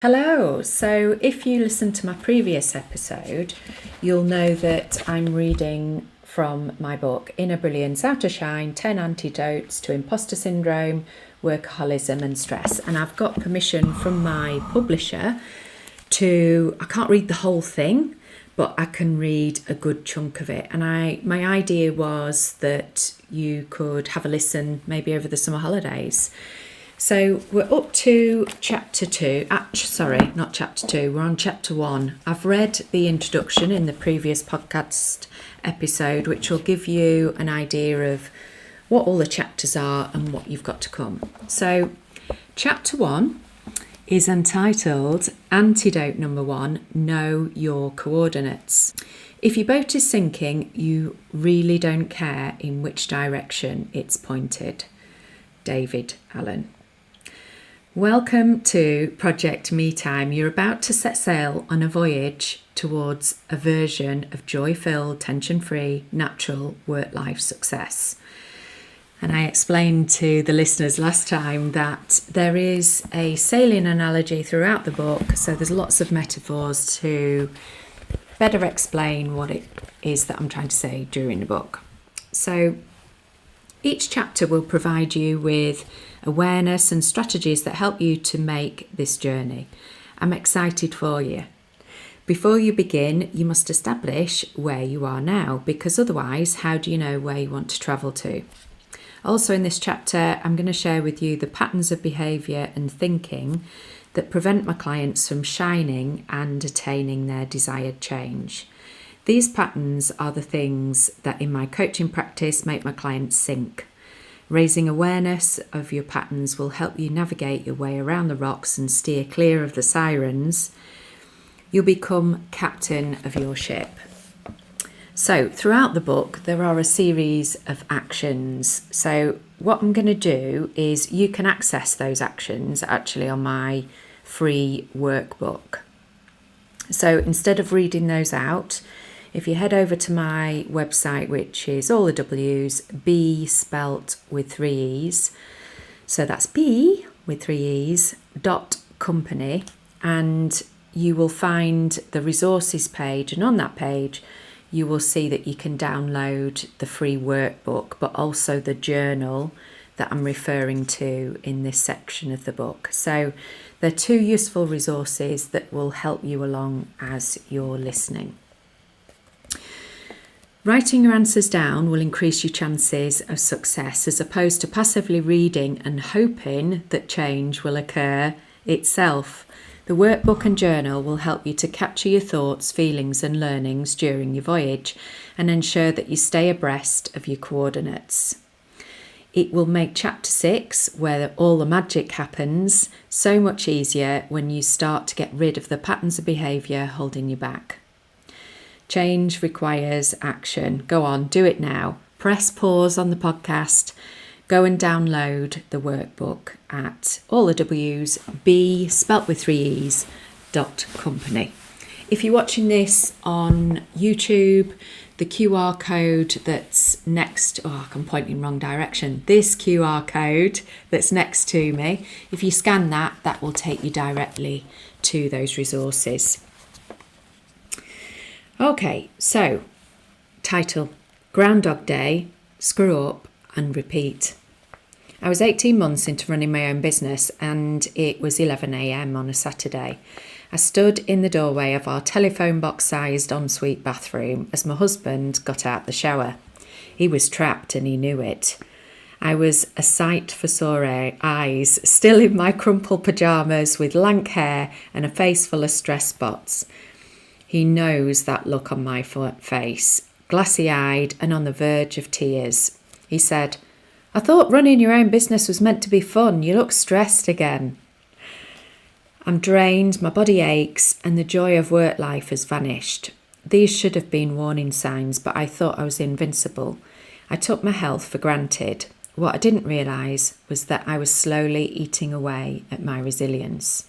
Hello. So if you listened to my previous episode, you'll know that I'm reading from my book, Inner Brilliance, How to Shine, 10 Antidotes to Imposter Syndrome, Workaholism and Stress. And I've got permission from my publisher I can't read the whole thing, but I can read a good chunk of it. And my idea was that you could have a listen maybe over the summer holidays. So we're up to chapter 2. Sorry, not chapter 2. We're on chapter 1. I've read the introduction in the previous podcast episode, which will give you an idea of what all the chapters are and what you've got to come. So chapter 1 is entitled Antidote number 1, Know Your Co-ordinates. If your boat is sinking, you really don't care in which direction it's pointed. David Allen. Welcome to Project Me Time. You're about to set sail on a voyage towards a version of joy-filled, tension-free, natural work-life success. And I explained to the listeners last time that there is a sailing analogy throughout the book, so there's lots of metaphors to better explain what it is that I'm trying to say during the book. So each chapter will provide you with awareness and strategies that help you to make this journey. I'm excited for you. Before you begin, you must establish where you are now, because otherwise, how do you know where you want to travel to? Also in this chapter, I'm going to share with you the patterns of behaviour and thinking that prevent my clients from shining and attaining their desired change. These patterns are the things that in my coaching practice make my clients sink. Raising awareness of your patterns will help you navigate your way around the rocks and steer clear of the sirens. You'll become captain of your ship. So throughout the book, there are a series of actions. So what I'm going to do is you can access those actions actually on my free workbook. So instead of reading those out, if you head over to my website, which is all the W's, B spelt with 3 E's, so that's B with 3 E's, .company, and you will find the resources page, and on that page you will see that you can download the free workbook, but also the journal that I'm referring to in this section of the book. So they're 2 useful resources that will help you along as you're listening. Writing your answers down will increase your chances of success as opposed to passively reading and hoping that change will occur itself. The workbook and journal will help you to capture your thoughts, feelings and learnings during your voyage and ensure that you stay abreast of your coordinates. It will make chapter 6, where all the magic happens, so much easier when you start to get rid of the patterns of behaviour holding you back. Change requires action. Go on, do it now. Press pause on the podcast. Go and download the workbook at all the W's, B spelt with 3 E's, .company. If you're watching this on YouTube, the QR code that's next, I'm pointing wrong direction. This QR code that's next to me, if you scan that, that will take you directly to those resources. Okay, so title, Groundhog Day, Screw Up and Repeat. I was 18 months into running my own business and it was 11 a.m. on a Saturday. I stood in the doorway of our telephone box-sized ensuite bathroom as my husband got out the shower. He was trapped and he knew it. I was a sight for sore eyes, still in my crumpled pyjamas with lank hair and a face full of stress spots. He knows that look on my face, glassy-eyed and on the verge of tears. He said, "I thought running your own business was meant to be fun. You look stressed again." I'm drained, my body aches, and the joy of work life has vanished. These should have been warning signs, but I thought I was invincible. I took my health for granted. What I didn't realise was that I was slowly eating away at my resilience.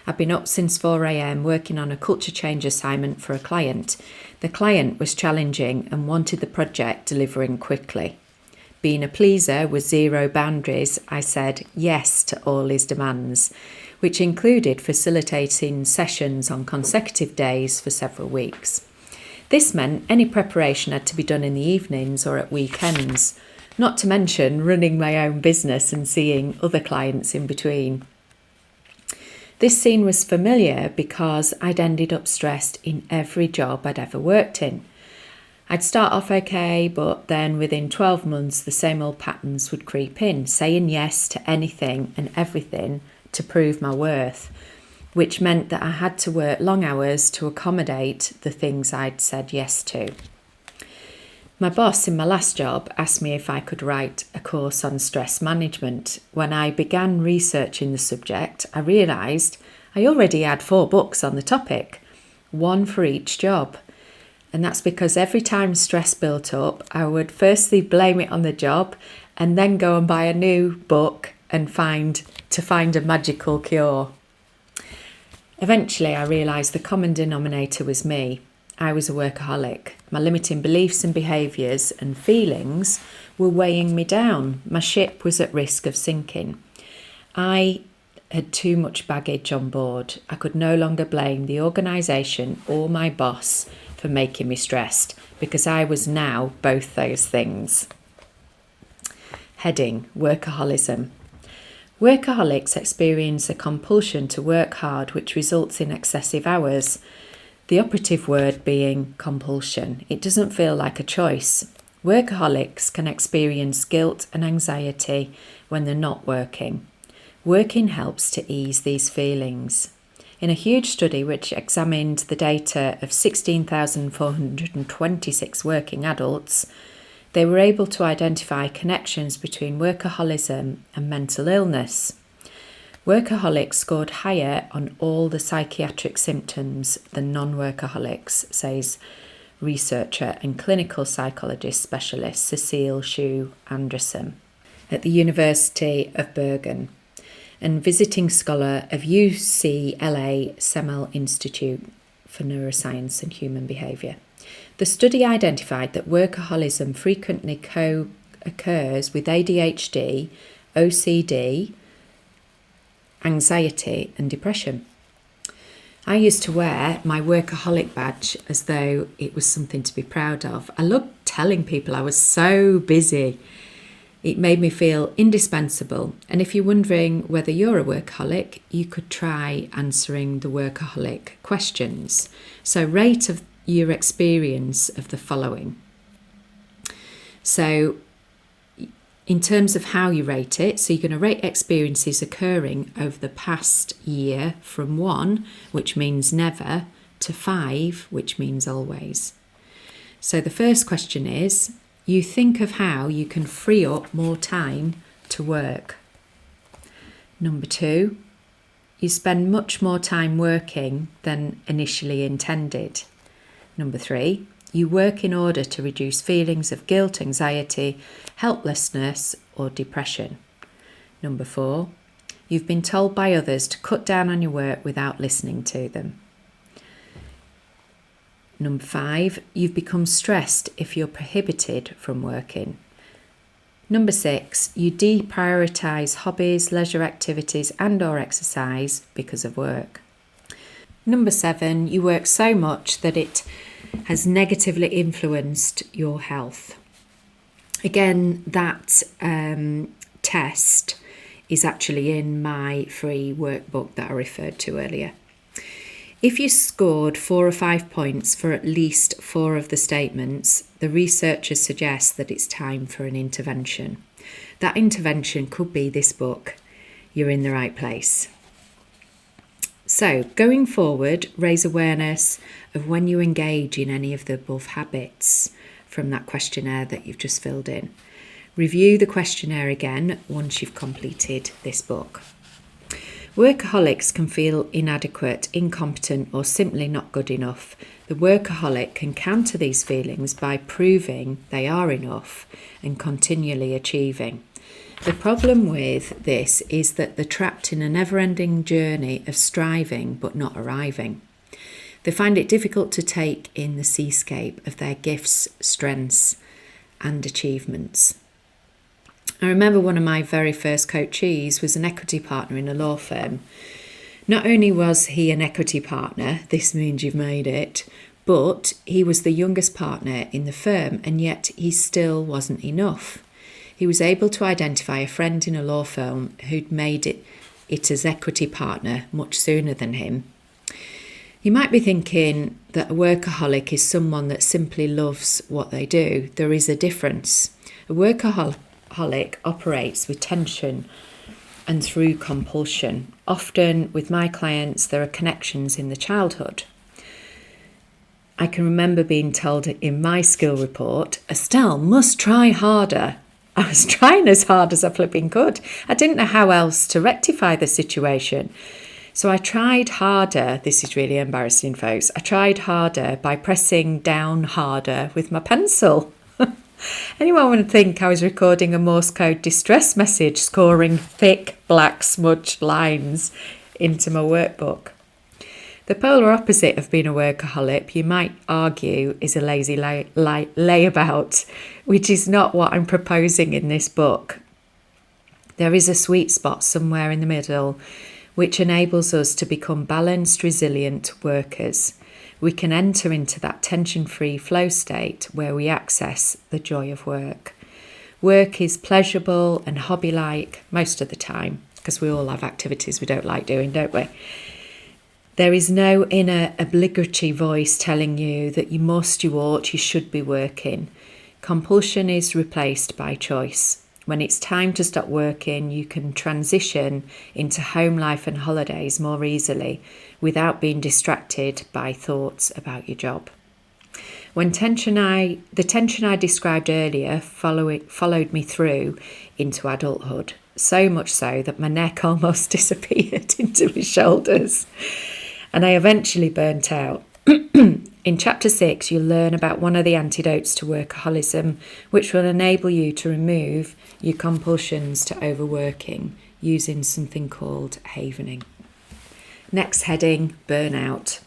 I've been up since 4 a.m. working on a culture change assignment for a client. The client was challenging and wanted the project delivering quickly. Being a pleaser with zero boundaries, I said yes to all his demands. which included facilitating sessions on consecutive days for several weeks. This meant any preparation had to be done in the evenings or at weekends, not to mention running my own business and seeing other clients in between. This scene was familiar because I'd ended up stressed in every job I'd ever worked in. I'd start off okay, but then within 12 months the same old patterns would creep in, saying yes to anything and everything to prove my worth, which meant that I had to work long hours to accommodate the things I'd said yes to. My boss in my last job asked me if I could write a course on stress management. When I began researching the subject, I realised I already had 4 books on the topic, one for each job. And that's because every time stress built up, I would firstly blame it on the job and then go and buy a new book and find a magical cure. Eventually, I realised the common denominator was me. I was a workaholic. My limiting beliefs and behaviours and feelings were weighing me down. My ship was at risk of sinking. I had too much baggage on board. I could no longer blame the organisation or my boss for making me stressed, because I was now both those things. Heading: Workaholism. Workaholics experience a compulsion to work hard, which results in excessive hours. The operative word being compulsion. It doesn't feel like a choice. Workaholics can experience guilt and anxiety when they're not working. Working helps to ease these feelings. In a huge study which examined the data of 16,426 working adults, they were able to identify connections between workaholism and mental illness. Workaholics scored higher on all the psychiatric symptoms than non-workaholics, says researcher and clinical psychologist specialist Cecile Shu Anderson at the University of Bergen, and visiting scholar of UCLA Semel Institute for Neuroscience and Human Behaviour. The study identified that workaholism frequently co-occurs with ADHD, OCD, anxiety and depression. I used to wear my workaholic badge as though it was something to be proud of. I loved telling people I was so busy. It made me feel indispensable. And if you're wondering whether you're a workaholic, you could try answering the workaholic questions. So rate of your experience of the following. So in terms of how you rate it, so you're going to rate experiences occurring over the past year from 1, which means never, to 5, which means always. So the first question is, you think of how you can free up more time to work. Number 2, you spend much more time working than initially intended. Number 3, you work in order to reduce feelings of guilt, anxiety, helplessness, or depression. Number 4, you've been told by others to cut down on your work without listening to them. Number 5, you've become stressed if you're prohibited from working. Number 6, you deprioritise hobbies, leisure activities and/or exercise because of work. Number 7, you work so much that it has negatively influenced your health. Again, that test is actually in my free workbook that I referred to earlier. If you scored 4 or 5 points for at least 4 of the statements, the researchers suggest that it's time for an intervention. That intervention could be this book. You're in the right place. So, going forward, raise awareness of when you engage in any of the above habits from that questionnaire that you've just filled in. Review the questionnaire again once you've completed this book. Workaholics can feel inadequate, incompetent, or simply not good enough. The workaholic can counter these feelings by proving they are enough and continually achieving. The problem with this is that they're trapped in a never-ending journey of striving but not arriving. They find it difficult to take in the seascape of their gifts, strengths, and achievements. I remember one of my very first coachees was an equity partner in a law firm. Not only was he an equity partner, this means you've made it, but he was the youngest partner in the firm, and yet he still wasn't enough. He was able to identify a friend in a law firm who'd made it as equity partner much sooner than him. You might be thinking that a workaholic is someone that simply loves what they do. There is a difference. A workaholic operates with tension and through compulsion. Often with my clients, there are connections in the childhood. I can remember being told in my skill report, Estelle must try harder. I was trying as hard as I flipping could. I didn't know how else to rectify the situation. So I tried harder. This is really embarrassing, folks. I tried harder by pressing down harder with my pencil. Anyone would think I was recording a Morse code distress message, scoring thick black smudged lines into my workbook. The polar opposite of being a workaholic, you might argue, is a lazy layabout, which is not what I'm proposing in this book. There is a sweet spot somewhere in the middle, which enables us to become balanced, resilient workers. We can enter into that tension-free flow state where we access the joy of work. Work is pleasurable and hobby-like most of the time, because we all have activities we don't like doing, don't we? There is no inner obligatory voice telling you that you must, you ought, you should be working. Compulsion is replaced by choice. When it's time to stop working, you can transition into home life and holidays more easily without being distracted by thoughts about your job. The tension I described earlier followed me through into adulthood, so much so that my neck almost disappeared into my shoulders, and I eventually burnt out. In Chapter 6, you'll learn about one of the antidotes to workaholism, which will enable you to remove your compulsions to overworking using something called havening. Next heading, burnout.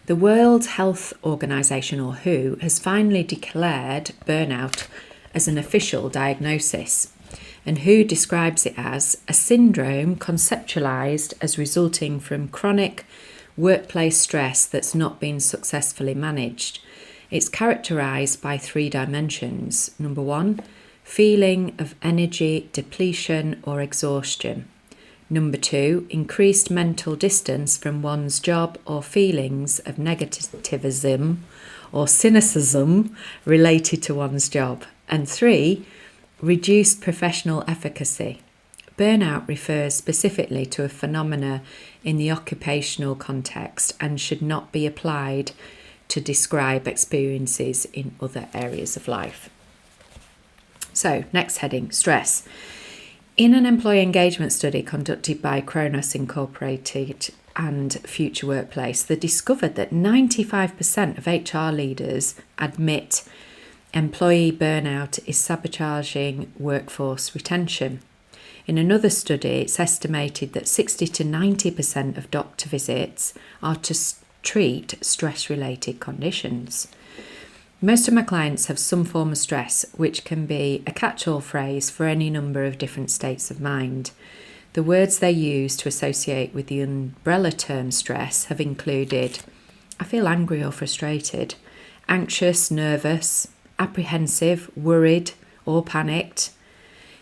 The World Health Organization, or WHO, has finally declared burnout as an official diagnosis, and WHO describes it as a syndrome conceptualized as resulting from chronic workplace stress that's not been successfully managed. It's characterized by 3 dimensions. Number 1, feeling of energy depletion or exhaustion. Number 2, increased mental distance from one's job or feelings of negativism or cynicism related to one's job. And 3, reduced professional efficacy. Burnout refers specifically to a phenomena in the occupational context and should not be applied to describe experiences in other areas of life. So, next heading, stress. In an employee engagement study conducted by Kronos Incorporated and Future Workplace, they discovered that 95% of HR leaders admit employee burnout is sabotaging workforce retention. In another study, it's estimated that 60 to 90% of doctor visits are to treat stress-related conditions. Most of my clients have some form of stress, which can be a catch-all phrase for any number of different states of mind. The words they use to associate with the umbrella term stress have included, I feel angry or frustrated, anxious, nervous, apprehensive, worried or panicked.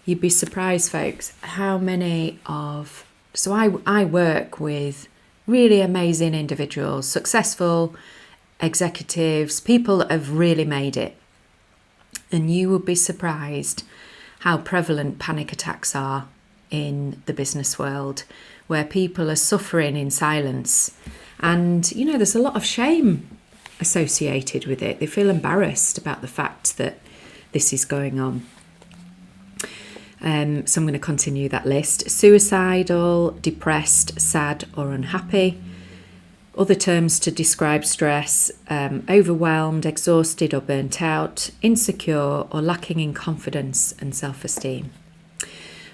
You'd be surprised, folks, how many of... So I work with really amazing individuals, successful executives, people that have really made it. And you would be surprised how prevalent panic attacks are in the business world, where people are suffering in silence. And, you know, there's a lot of shame associated with it. They feel embarrassed about the fact that this is going on. So I'm going to continue that list. Suicidal, depressed, sad or unhappy. Other terms to describe stress, overwhelmed, exhausted or burnt out, insecure or lacking in confidence and self-esteem.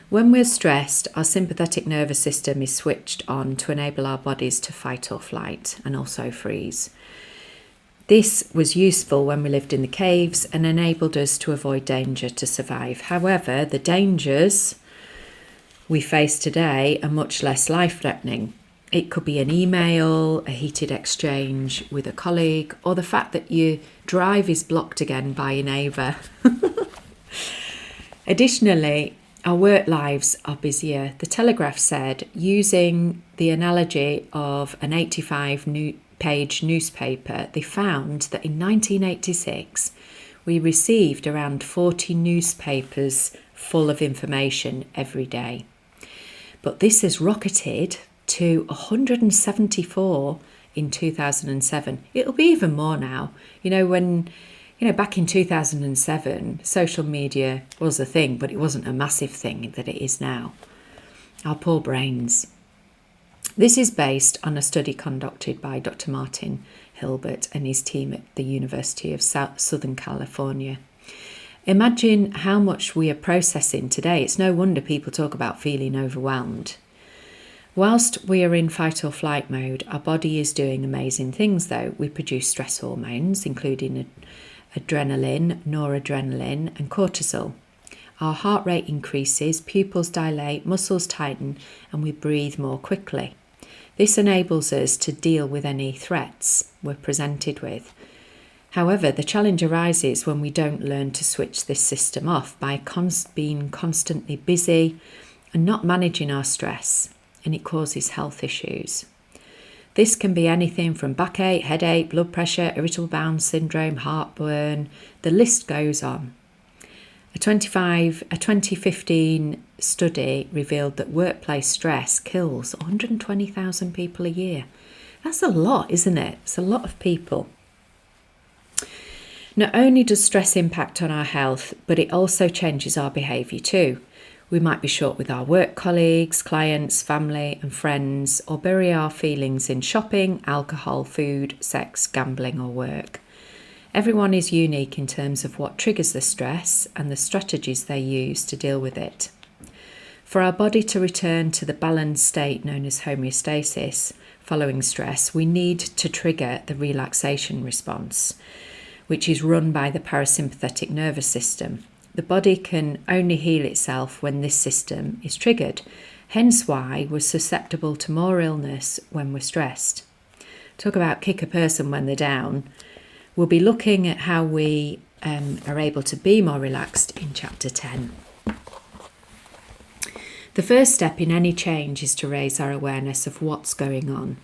When we're stressed, our sympathetic nervous system is switched on to enable our bodies to fight or flight and also freeze. This was useful when we lived in the caves and enabled us to avoid danger to survive. However, the dangers we face today are much less life-threatening. It could be an email, a heated exchange with a colleague, or the fact that your drive is blocked again by your neighbour. Additionally, our work lives are busier. The Telegraph said, using the analogy of an 85-page newspaper, they found that in 1986 we received around 40 newspapers full of information every day. But this has rocketed to 174 in 2007. It'll be even more now. Back in 2007, social media was a thing, but it wasn't a massive thing that it is now. Our poor brains. This is based on a study conducted by Dr. Martin Hilbert and his team at the University of Southern California. Imagine how much we are processing today. It's no wonder people talk about feeling overwhelmed. Whilst we are in fight or flight mode, our body is doing amazing things though. We produce stress hormones, including adrenaline, noradrenaline and cortisol. Our heart rate increases, pupils dilate, muscles tighten and we breathe more quickly. This enables us to deal with any threats we're presented with. However, the challenge arises when we don't learn to switch this system off by being constantly busy and not managing our stress, and it causes health issues. This can be anything from backache, headache, blood pressure, irritable bowel syndrome, heartburn. The list goes on. A 2015 study revealed that workplace stress kills 120,000 people a year. That's a lot, isn't it? It's a lot of people. Not only does stress impact on our health, but it also changes our behaviour too. We might be short with our work colleagues, clients, family and friends, or bury our feelings in shopping, alcohol, food, sex, gambling or work. Everyone is unique in terms of what triggers the stress and the strategies they use to deal with it. For our body to return to the balanced state known as homeostasis following stress, we need to trigger the relaxation response, which is run by the parasympathetic nervous system. The body can only heal itself when this system is triggered, hence why we're susceptible to more illness when we're stressed. Talk about kick a person when they're down. We'll be looking at how we are able to be more relaxed in Chapter 10. The first step in any change is to raise our awareness of what's going on.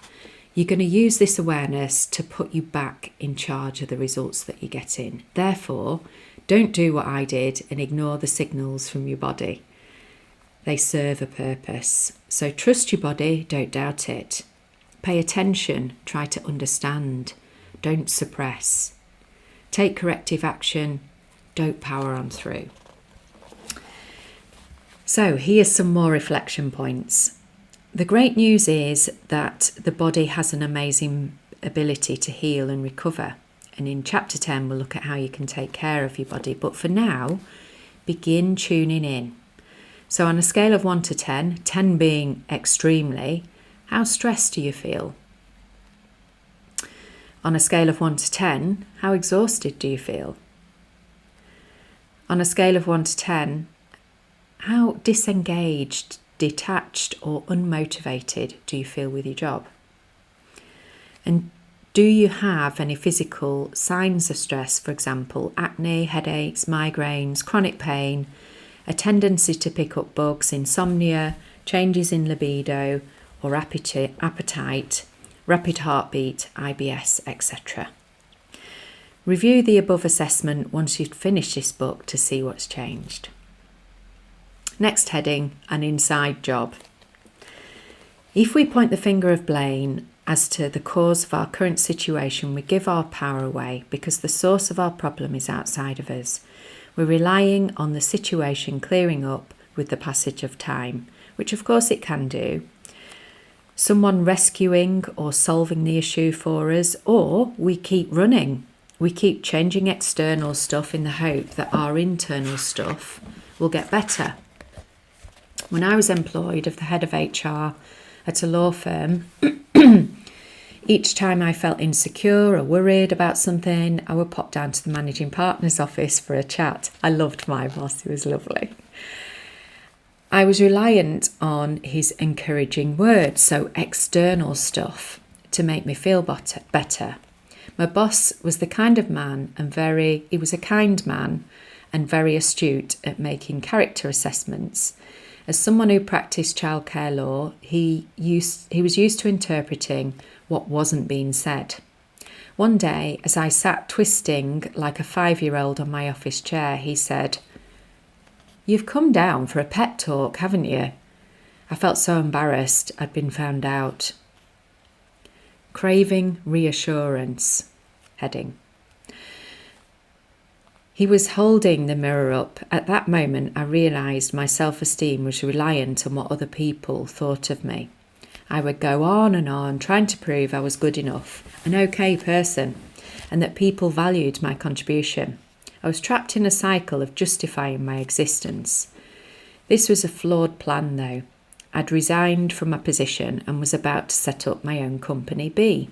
You're going to use this awareness to put you back in charge of the results that you're getting. Therefore, don't do what I did and ignore the signals from your body. They serve a purpose. So trust your body, don't doubt it. Pay attention, try to understand. Don't suppress. Take corrective action, don't power on through. So here's some more reflection points. The great news is that the body has an amazing ability to heal and recover. And in Chapter 10, we'll look at how you can take care of your body. But for now, begin tuning in. So on a scale of 1 to 10, 10 being extremely, how stressed do you feel? On a scale of 1 to 10, how exhausted do you feel? On a scale of 1 to 10, how disengaged, detached or unmotivated do you feel with your job? And do you have any physical signs of stress, for example, acne, headaches, migraines, chronic pain, a tendency to pick up bugs, insomnia, changes in libido or appetite, rapid heartbeat, IBS, etc.? Review the above assessment once you've finished this book to see what's changed. Next heading, an inside job. If we point the finger of blame as to the cause of our current situation, we give our power away because the source of our problem is outside of us. We're relying on the situation clearing up with the passage of time, which of course it can do. Someone rescuing or solving the issue for us, or we keep running. We keep changing external stuff in the hope that our internal stuff will get better. When I was employed as the head of HR at a law firm, each time I felt insecure or worried about something, I would pop down to the managing partner's office for a chat. I loved my boss, he was lovely. I was reliant on his encouraging words, so external stuff, to make me feel better. My boss was the kind of man he was a kind man and very astute at making character assessments. As someone who practiced childcare law, he was used to interpreting what wasn't being said. One day, as I sat twisting like a 5-year-old on my office chair, he said, "You've come down for a pet talk, haven't you?" I felt so embarrassed I'd been found out. Craving reassurance. Heading. He was holding the mirror up. At that moment, I realised my self-esteem was reliant on what other people thought of me. I would go on, trying to prove I was good enough, an okay person, and that people valued my contribution. I was trapped in a cycle of justifying my existence. This was a flawed plan, though. I'd resigned from my position and was about to set up my own company B.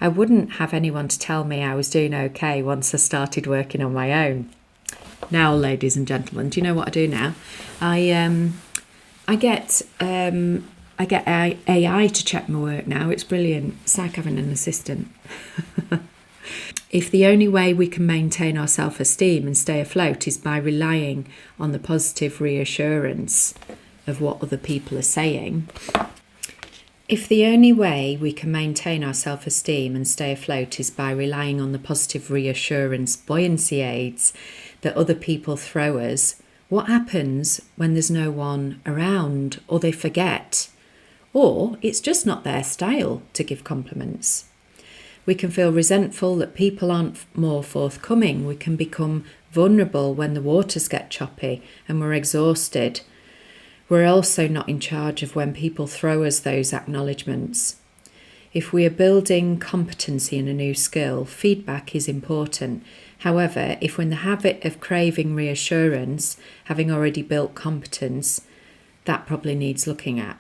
I wouldn't have anyone to tell me I was doing okay once I started working on my own. Now, ladies and gentlemen, do you know what I do now? I get AI to check my work now. It's brilliant. It's like having an assistant. If the only way we can maintain our self-esteem and stay afloat is by relying on the positive reassurance of what other people are saying, If the only way we can maintain our self-esteem and stay afloat is by relying on the positive reassurance buoyancy aids that other people throw us, what happens when there's no one around, or they forget, or it's just not their style to give compliments? We can feel resentful that people aren't more forthcoming. We can become vulnerable when the waters get choppy and we're exhausted. We're also not in charge of when people throw us those acknowledgements. If we are building competency in a new skill, feedback is important. However, if we're in the habit of craving reassurance, having already built competence, that probably needs looking at.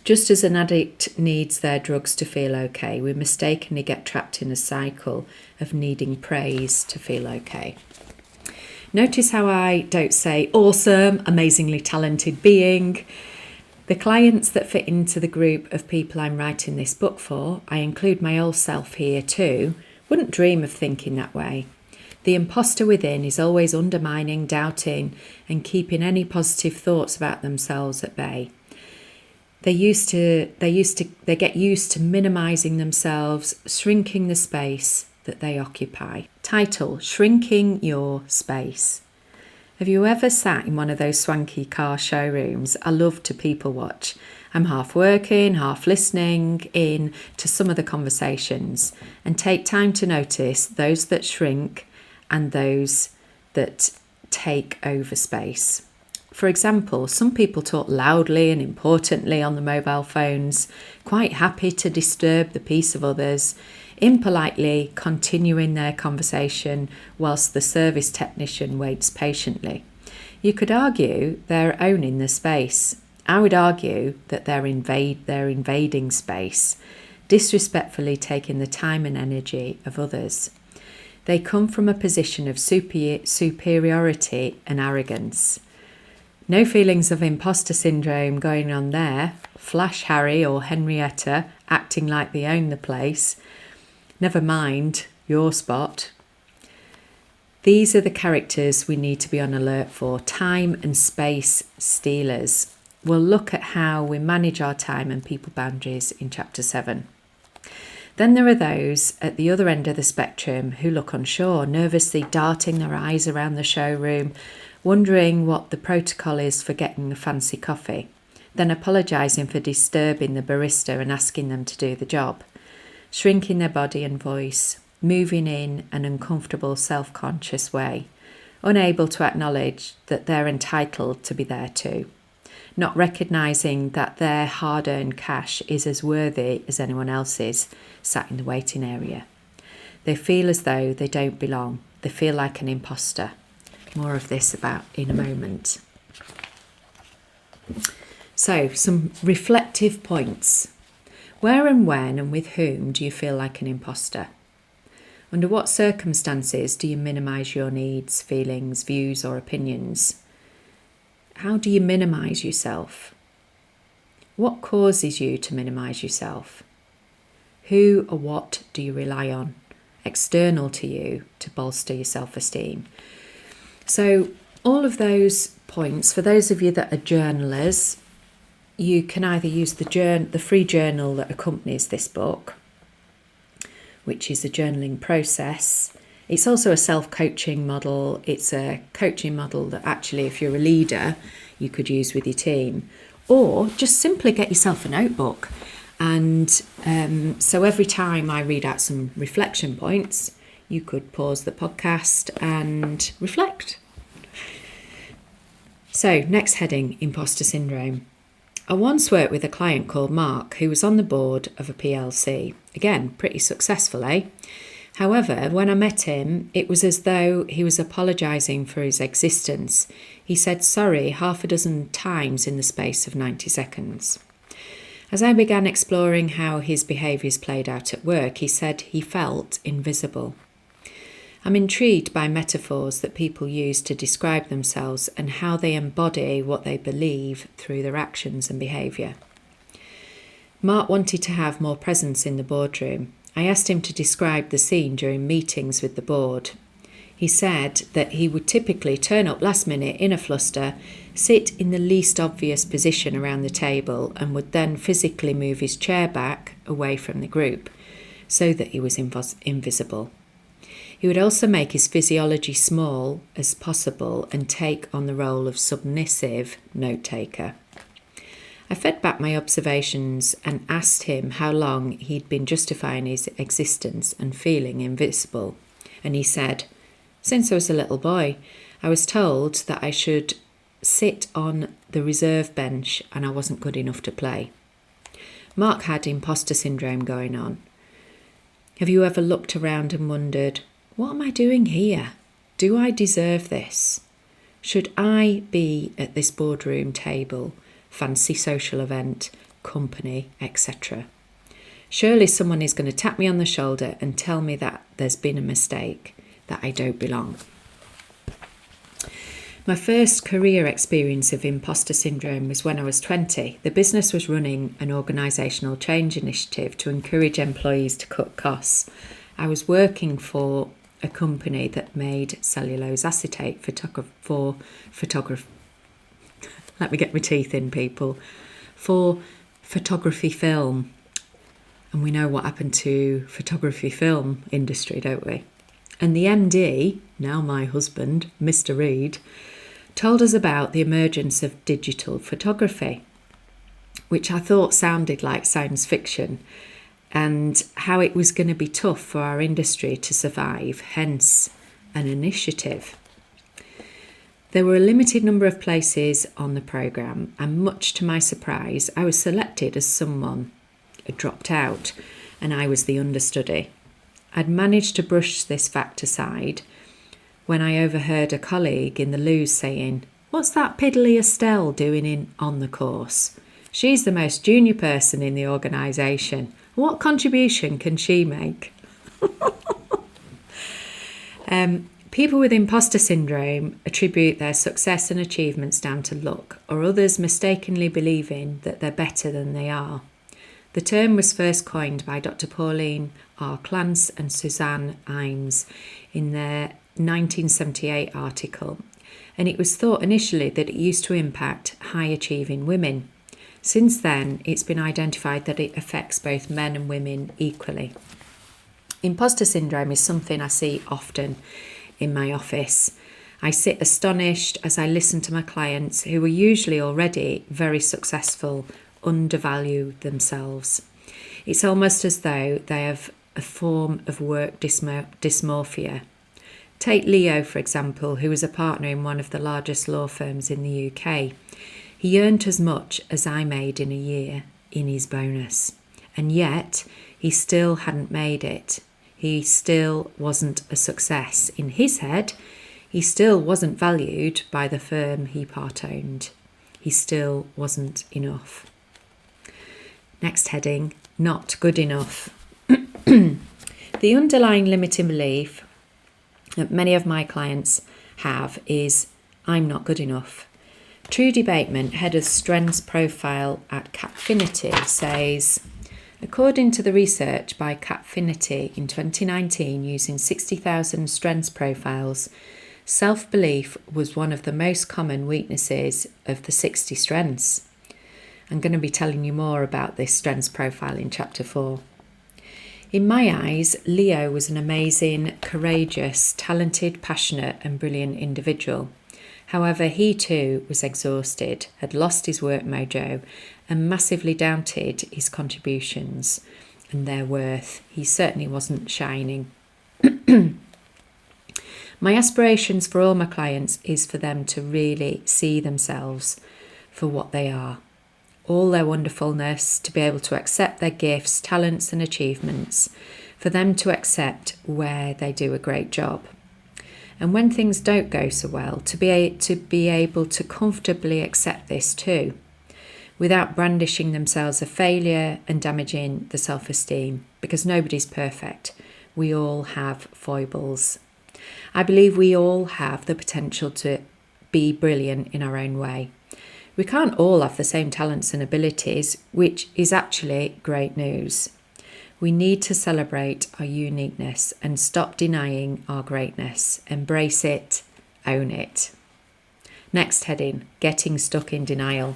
Just as an addict needs their drugs to feel okay, we mistakenly get trapped in a cycle of needing praise to feel okay. Notice how I don't say awesome, amazingly talented being. The clients that fit into the group of people I'm writing this book for, I include my old self here too, wouldn't dream of thinking that way. The imposter within is always undermining, doubting, and keeping any positive thoughts about themselves at bay. They get used to minimizing themselves, shrinking the space that they occupy. Title: Shrinking Your Space. Have you ever sat in one of those swanky car showrooms? I love to people watch. I'm half working, half listening in to some of the conversations and take time to notice those that shrink and those that take over space. For example, some people talk loudly and importantly on the mobile phones, quite happy to disturb the peace of others, impolitely continuing their conversation whilst the service technician waits patiently. You could argue they're owning the space. I would argue that they're invading space, disrespectfully taking the time and energy of others. They come from a position of superiority and arrogance. No feelings of imposter syndrome going on there. Flash Harry or Henrietta acting like they own the place. Never mind your spot. These are the characters we need to be on alert for. Time and space stealers. We'll look at how we manage our time and people boundaries in Chapter 7. Then there are those at the other end of the spectrum who look unsure, nervously darting their eyes around the showroom, wondering what the protocol is for getting a fancy coffee, then apologising for disturbing the barista and asking them to do the job, shrinking their body and voice, moving in an uncomfortable, self-conscious way, unable to acknowledge that they're entitled to be there too, not recognising that their hard-earned cash is as worthy as anyone else's sat in the waiting area. They feel as though they don't belong. They feel like an imposter. More of this about in a moment. So, some reflective points. Where and when and with whom do you feel like an imposter? Under what circumstances do you minimise your needs, feelings, views or opinions? how do you minimise yourself? What causes you to minimise yourself? Who or what do you rely on external to you to bolster your self-esteem? So all of those points, for those of you that are journalers, you can either use the free journal that accompanies this book, which is a journaling process. It's also a self-coaching model. It's a coaching model that actually, if you're a leader, you could use with your team. Or just simply get yourself a notebook. And so every time I read out some reflection points, you could pause the podcast and reflect. So next heading, Imposter Syndrome. I once worked with a client called Mark who was on the board of a PLC. Again, pretty successful, eh? However, when I met him, it was as though he was apologising for his existence. He said sorry half a dozen times in the space of 90 seconds. As I began exploring how his behaviours played out at work, he said he felt invisible. I'm intrigued by metaphors that people use to describe themselves and how they embody what they believe through their actions and behaviour. Mark wanted to have more presence in the boardroom. I asked him to describe the scene during meetings with the board. He said that he would typically turn up last minute in a fluster, sit in the least obvious position around the table, and would then physically move his chair back away from the group so that he was invisible. He would also make his physiology small as possible and take on the role of submissive note-taker. I fed back my observations and asked him how long he'd been justifying his existence and feeling invisible. And he said, "Since I was a little boy, I was told that I should sit on the reserve bench and I wasn't good enough to play." Mark had imposter syndrome going on. Have you ever looked around and wondered, what am I doing here? Do I deserve this? Should I be at this boardroom table, fancy social event, company, etc.? Surely someone is going to tap me on the shoulder and tell me that there's been a mistake, that I don't belong. My first career experience of imposter syndrome was when I was 20. The business was running an organisational change initiative to encourage employees to cut costs. I was working for a company that made cellulose acetate for let me get my teeth in, people, for photography film. And we know what happened to photography film industry, don't we? And the MD, now my husband, Mr. Reed, told us about the emergence of digital photography, which I thought sounded like science fiction, and how it was going to be tough for our industry to survive, hence an initiative. There were a limited number of places on the programme, and much to my surprise, I was selected as someone had dropped out, and I was the understudy. I'd managed to brush this fact aside when I overheard a colleague in the loos saying, "What's that piddly Estelle doing on the course? She's the most junior person in the organisation. What contribution can she make?" People with imposter syndrome attribute their success and achievements down to luck, or others mistakenly believing that they're better than they are. The term was first coined by Dr. Pauline R. Clance and Suzanne Imes in their 1978 article, and it was thought initially that it used to impact high-achieving women. Since then, it's been identified that it affects both men and women equally. Imposter syndrome is something I see often in my office. I sit astonished as I listen to my clients, who are usually already very successful, undervalue themselves. It's almost as though they have a form of work dysmorphia. Take Leo, for example, who is a partner in one of the largest law firms in the UK. He earned as much as I made in a year in his bonus, and yet he still hadn't made it. He still wasn't a success. In his head, he still wasn't valued by the firm he part-owned. He still wasn't enough. Next heading, not good enough. The underlying limiting belief that many of my clients have is, I'm not good enough. Trudy Bateman, head of strengths profile at Capfinity, says, according to the research by Capfinity in 2019 using 60,000 strengths profiles, self-belief was one of the most common weaknesses of the 60 strengths. I'm going to be telling you more about this strengths profile in chapter 4. In my eyes, Leo was an amazing, courageous, talented, passionate and brilliant individual. However, he too was exhausted, had lost his work mojo and massively doubted his contributions and their worth. He certainly wasn't shining. My aspirations for all my clients is for them to really see themselves for what they are, all their wonderfulness, to be able to accept their gifts, talents and achievements, for them to accept where they do a great job. And when things don't go so well, to be able to comfortably accept this too, without brandishing themselves a failure and damaging the self-esteem, because nobody's perfect. We all have foibles. I believe we all have the potential to be brilliant in our own way. We can't all have the same talents and abilities, which is actually great news. We need to celebrate our uniqueness and stop denying our greatness. Embrace it, own it. Next heading, getting stuck in denial.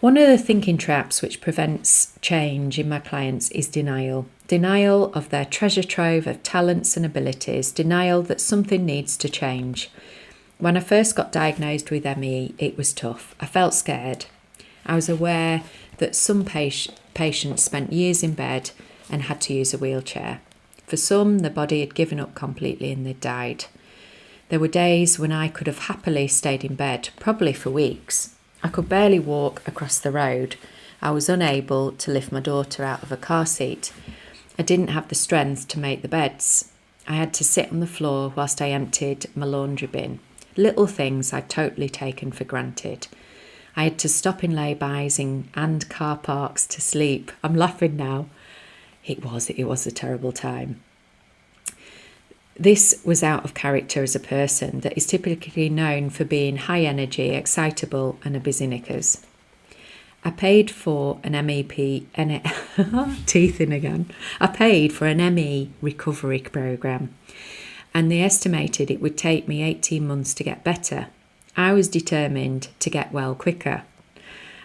One of the thinking traps which prevents change in my clients is denial. Denial of their treasure trove of talents and abilities. Denial that something needs to change. When I first got diagnosed with ME, it was tough. I felt scared. I was aware that some patients spent years in bed and had to use a wheelchair. For some, the body had given up completely and they'd died. There were days when I could have happily stayed in bed, probably for weeks. I could barely walk across the road. I was unable to lift my daughter out of a car seat. I didn't have the strength to make the beds. I had to sit on the floor whilst I emptied my laundry bin. Little things I'd totally taken for granted. I had to stop in lay-bys and car parks to sleep. I'm laughing now. It was a terrible time. This was out of character as a person that is typically known for being high energy, excitable and a busy knickers. I paid for an I paid for an ME recovery program, and they estimated it would take me 18 months to get better. I was determined to get well quicker.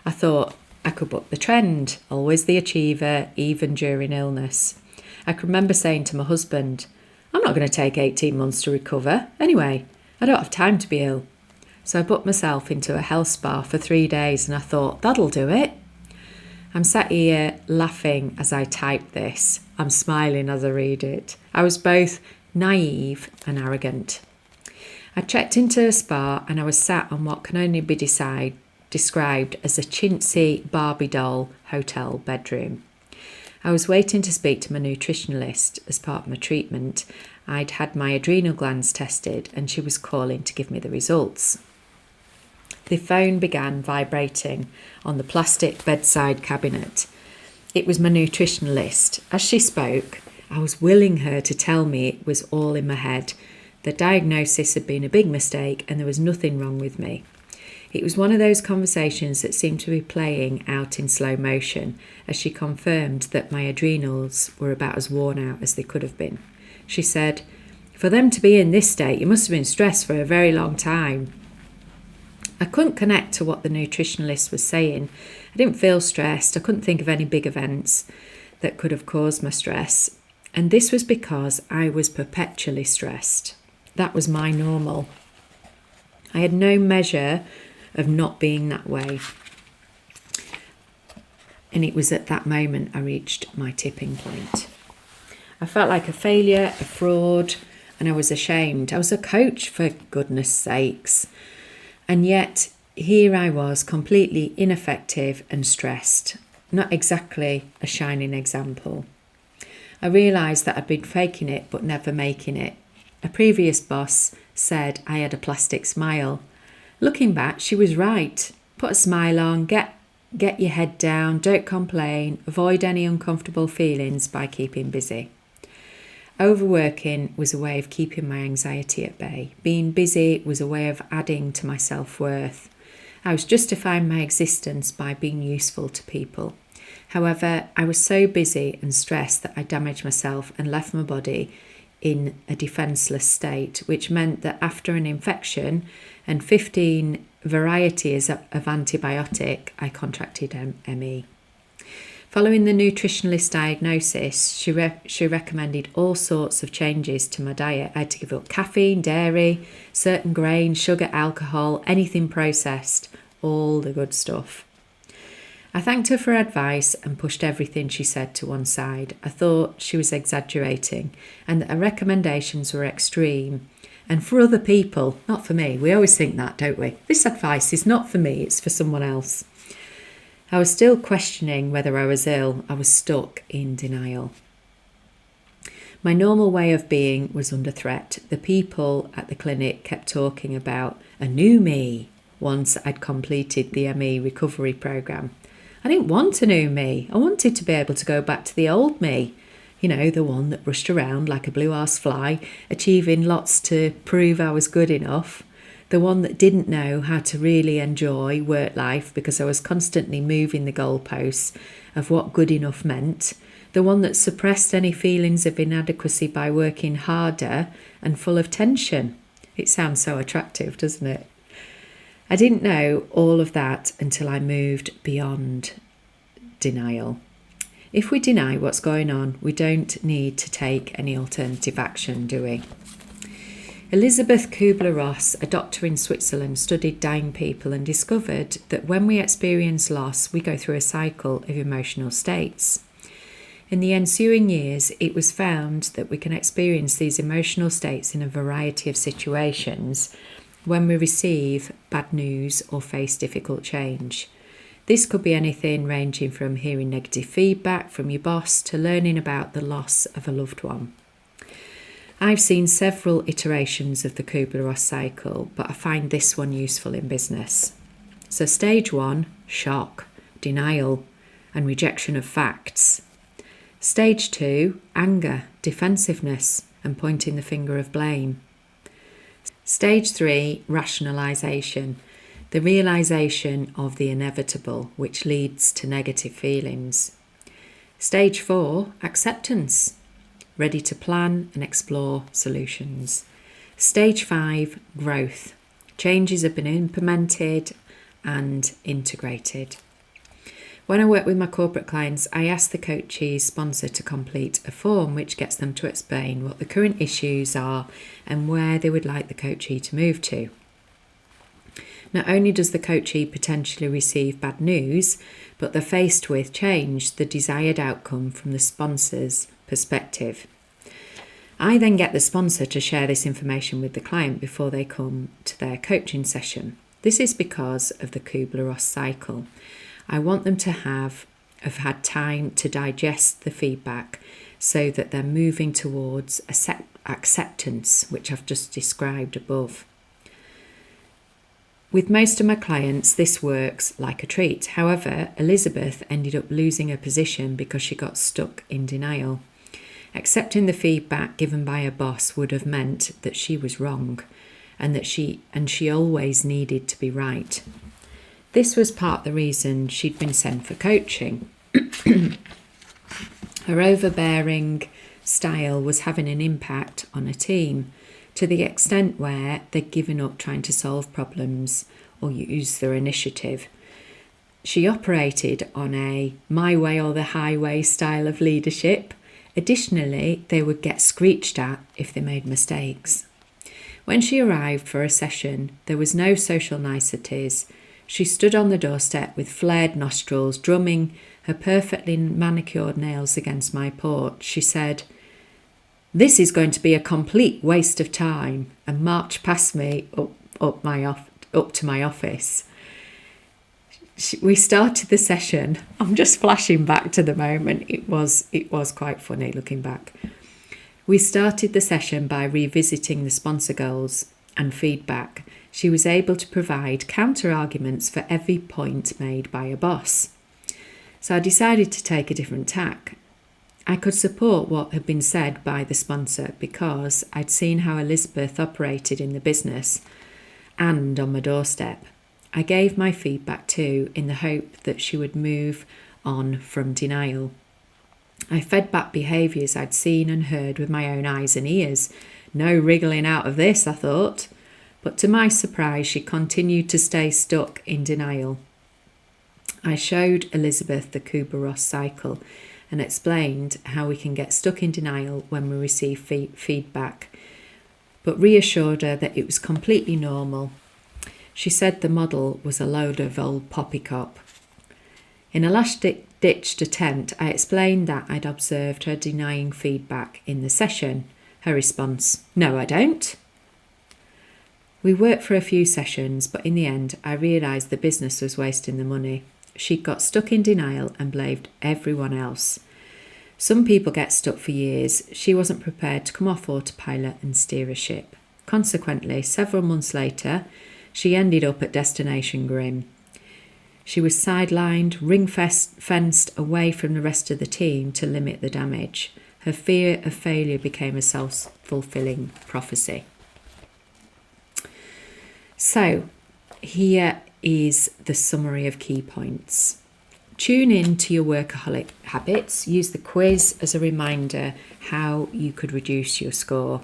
I thought I could buck the trend, always the achiever, even during illness. I can remember saying to my husband, I'm not going to take 18 months to recover. Anyway, I don't have time to be ill. So I booked myself into a health spa for 3 days and I thought, that'll do it. I'm sat here laughing as I type this. I'm smiling as I read it. I was both naive and arrogant. I checked into a spa and I was sat on what can only be described as a chintzy Barbie doll hotel bedroom. I was waiting to speak to my nutritionalist as part of my treatment. I'd had my adrenal glands tested and she was calling to give me the results. The phone began vibrating on the plastic bedside cabinet. It was my nutritionalist. As she spoke, I was willing her to tell me it was all in my head. The diagnosis had been a big mistake and there was nothing wrong with me. It was one of those conversations that seemed to be playing out in slow motion as she confirmed that my adrenals were about as worn out as they could have been. She said, for them to be in this state, you must have been stressed for a very long time. I couldn't connect to what the nutritionalist was saying. I didn't feel stressed. I couldn't think of any big events that could have caused my stress. And this was because I was perpetually stressed. That was my normal. I had no measure of not being that way. And it was at that moment I reached my tipping point. I felt like a failure, a fraud, and I was ashamed. I was a coach, for goodness sakes. And yet here I was, completely ineffective and stressed. Not exactly a shining example. I realised that I'd been faking it but never making it. A previous boss said I had a plastic smile. Looking back, she was right. Put a smile on, get your head down, don't complain, avoid any uncomfortable feelings by keeping busy. Overworking was a way of keeping my anxiety at bay. Being busy was a way of adding to my self-worth. I was justifying my existence by being useful to people. However, I was so busy and stressed that I damaged myself and left my body in a defenceless state, which meant that after an infection and 15 varieties of antibiotic, I contracted ME. Following the nutritionalist diagnosis, she recommended all sorts of changes to my diet. I had to give up caffeine, dairy, certain grains, sugar, alcohol, anything processed, all the good stuff. I thanked her for advice and pushed everything she said to one side. I thought she was exaggerating and that her recommendations were extreme. And for other people, not for me. We always think that, don't we? This advice is not for me, it's for someone else. I was still questioning whether I was ill. I was stuck in denial. My normal way of being was under threat. The people at the clinic kept talking about a new me once I'd completed the ME recovery programme. I didn't want a new me. I wanted to be able to go back to the old me. You know, the one that rushed around like a blue-arsed fly, achieving lots to prove I was good enough. The one that didn't know how to really enjoy work life because I was constantly moving the goalposts of what good enough meant. The one that suppressed any feelings of inadequacy by working harder and full of tension. It sounds so attractive, doesn't it? I didn't know all of that until I moved beyond denial. If we deny what's going on, we don't need to take any alternative action, do we? Elizabeth Kubler-Ross, a doctor in Switzerland, studied dying people and discovered that when we experience loss, we go through a cycle of emotional states. In the ensuing years, it was found that we can experience these emotional states in a variety of situations when we receive bad news or face difficult change. This could be anything ranging from hearing negative feedback from your boss to learning about the loss of a loved one. I've seen several iterations of the Kubler-Ross cycle, but I find this one useful in business. So stage 1, shock, denial, and rejection of facts. Stage 2, anger, defensiveness, and pointing the finger of blame. Stage 3, rationalisation, the realisation of the inevitable, which leads to negative feelings. Stage 4, acceptance, ready to plan and explore solutions. Stage 5, growth, changes have been implemented and integrated. When I work with my corporate clients, I ask the coachee's sponsor to complete a form which gets them to explain what the current issues are and where they would like the coachee to move to. Not only does the coachee potentially receive bad news, but they're faced with change, the desired outcome from the sponsor's perspective. I then get the sponsor to share this information with the client before they come to their coaching session. This is because of the Kubler-Ross cycle. I want them to have had time to digest the feedback so that they're moving towards acceptance, which I've just described above. With most of my clients, this works like a treat. However, Elizabeth ended up losing her position because she got stuck in denial. Accepting the feedback given by her boss would have meant that she was wrong and that she always needed to be right. This was part of the reason she'd been sent for coaching. Her overbearing style was having an impact on her team to the extent where they'd given up trying to solve problems or use their initiative. She operated on a my way or the highway style of leadership. Additionally, they would get screeched at if they made mistakes. When she arrived for a session, there was no social niceties. She stood on the doorstep with flared nostrils, drumming her perfectly manicured nails against my porch. She said, "This is going to be a complete waste of time," and marched past me up to my office. We started the session. I'm just flashing back to the moment. It was quite funny looking back. We started the session by revisiting the sponsor goals and feedback. She was able to provide counter-arguments for every point made by a boss. So I decided to take a different tack. I could support what had been said by the sponsor because I'd seen how Elizabeth operated in the business and on my doorstep. I gave my feedback too in the hope that she would move on from denial. I fed back behaviours I'd seen and heard with my own eyes and ears. No wriggling out of this, I thought. But to my surprise, she continued to stay stuck in denial. I showed Elizabeth the Kubler-Ross cycle and explained how we can get stuck in denial when we receive feedback, but reassured her that it was completely normal. She said the model was a load of old poppycock. In a last-ditched attempt, I explained that I'd observed her denying feedback in the session. Her response, "No, I don't." We worked for a few sessions, but in the end, I realised the business was wasting the money. She got stuck in denial and blamed everyone else. Some people get stuck for years. She wasn't prepared to come off autopilot and steer a ship. Consequently, several months later, she ended up at Destination Grim. She was sidelined, ring-fenced away from the rest of the team to limit the damage. Her fear of failure became a self-fulfilling prophecy. So, here is the summary of key points. Tune in to your workaholic habits. Use the quiz as a reminder how you could reduce your score.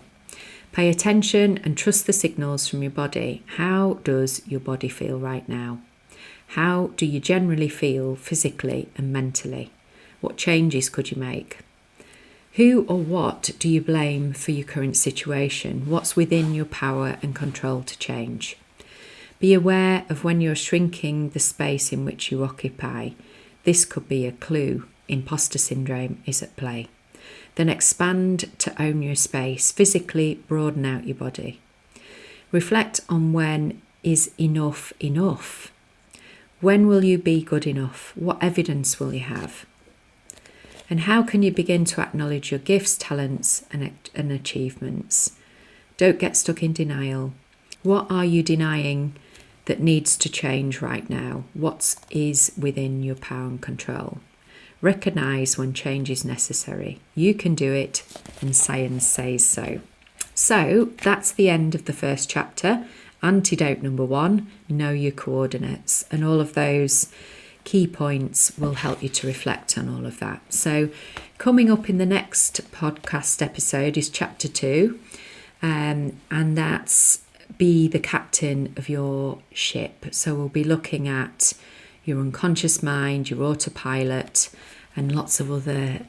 Pay attention and trust the signals from your body. How does your body feel right now? How do you generally feel physically and mentally? What changes could you make? Who or what do you blame for your current situation? What's within your power and control to change? Be aware of when you're shrinking the space in which you occupy. This could be a clue. Imposter syndrome is at play. Then expand to own your space. Physically broaden out your body. Reflect on when is enough enough. When will you be good enough? What evidence will you have? And how can you begin to acknowledge your gifts, talents, and achievements? Don't get stuck in denial. What are you denying that needs to change right now? What is within your power and control? Recognise when change is necessary. You can do it, and science says so. So that's the end of the first chapter. Antidote number 1, know your coordinates. And all of those key points will help you to reflect on all of that. So coming up in the next podcast episode is chapter 2, and that's be the captain of your ship. So we'll be looking at your unconscious mind, your autopilot, and lots of other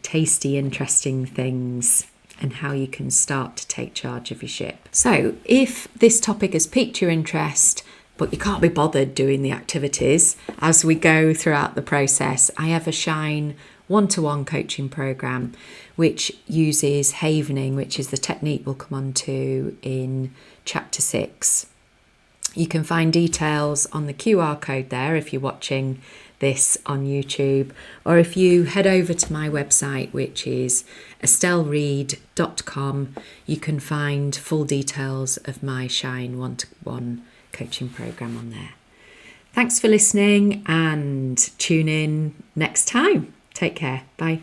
tasty, interesting things, and how you can start to take charge of your ship. So if this topic has piqued your interest, but you can't be bothered doing the activities as we go throughout the process, I have a Shine one-to-one coaching program which uses havening, which is the technique we'll come on to in chapter 6. You can find details on the QR code there if you're watching this on YouTube, or if you head over to my website, which is estellereid.com, you can find full details of my Shine one-to-one coaching program on there. Thanks for listening, and tune in next time. Take care. Bye.